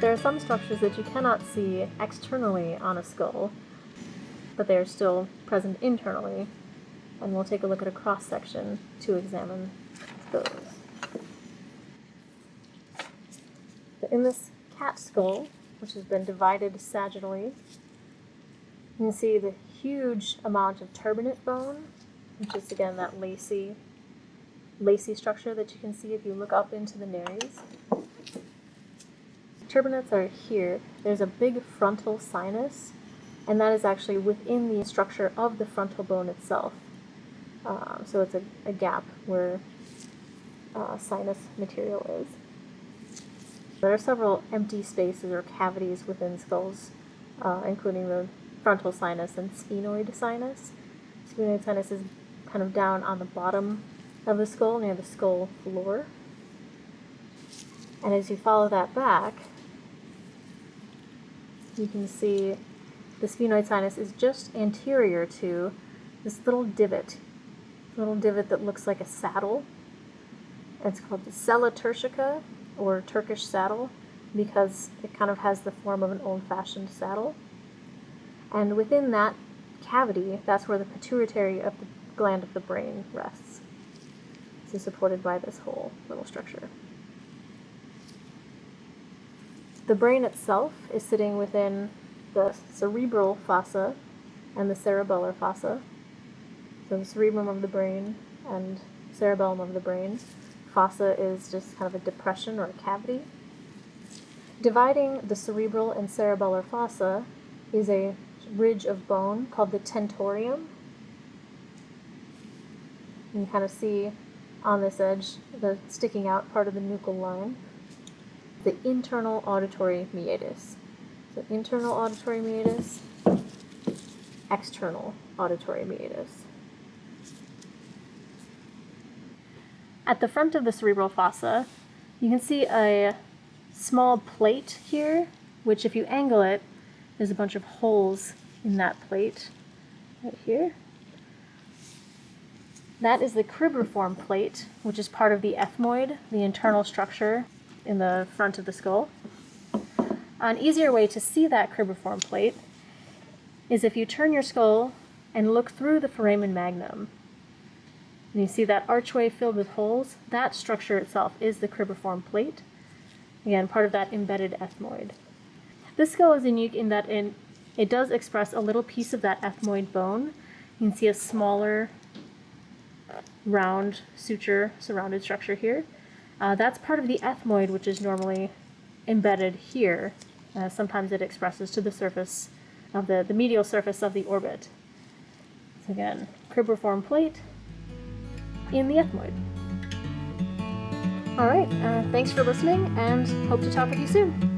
There are some structures that you cannot see externally on a skull, but they are still present internally, and we'll take a look at a cross-section to examine those. So in this cat skull, which has been divided sagittally, you can see the huge amount of turbinate bone, which is again that lacy structure that you can see if you look up into the nares. Turbinates are here. There's a big frontal sinus, and that is actually within the structure of the frontal bone itself. So it's a gap where sinus material is. There are several empty spaces or cavities within skulls, including the frontal sinus and sphenoid sinus. Sphenoid sinus is kind of down on the bottom of the skull, near the skull floor. And as you follow that back, you can see the sphenoid sinus is just anterior to this little divot that looks like a saddle. It's called the sella turcica, or Turkish saddle, because it kind of has the form of an old-fashioned saddle. And within that cavity, that's where the pituitary of the gland of the brain rests. This is supported by this whole little structure. The brain itself is sitting within the cerebral fossa and the cerebellar fossa. So the cerebrum of the brain and cerebellum of the brain. Fossa is just kind of a depression or a cavity. Dividing the cerebral and cerebellar fossa is a ridge of bone called the tentorium. You can kind of see on this edge the sticking out part of the nuchal line. The internal auditory meatus. So internal auditory meatus, external auditory meatus. At the front of the cerebral fossa, you can see a small plate here, which if you angle it, there's a bunch of holes in that plate right here. That is the Cribriform plate, which is part of the ethmoid, the internal structure in the front of the skull. An easier way to see that Cribriform plate is if you turn your skull and look through the foramen magnum. And you see that archway filled with holes. That structure itself is the Cribriform plate. Again, part of that embedded ethmoid. This skull is unique in that it does express a little piece of that ethmoid bone. You can see a smaller round suture surrounded structure here. That's part of the ethmoid, which is normally embedded here. Sometimes it expresses to the surface of the medial surface of the orbit. So again, Cribriform plate in the ethmoid. All right, thanks for listening, and hope to talk with you soon.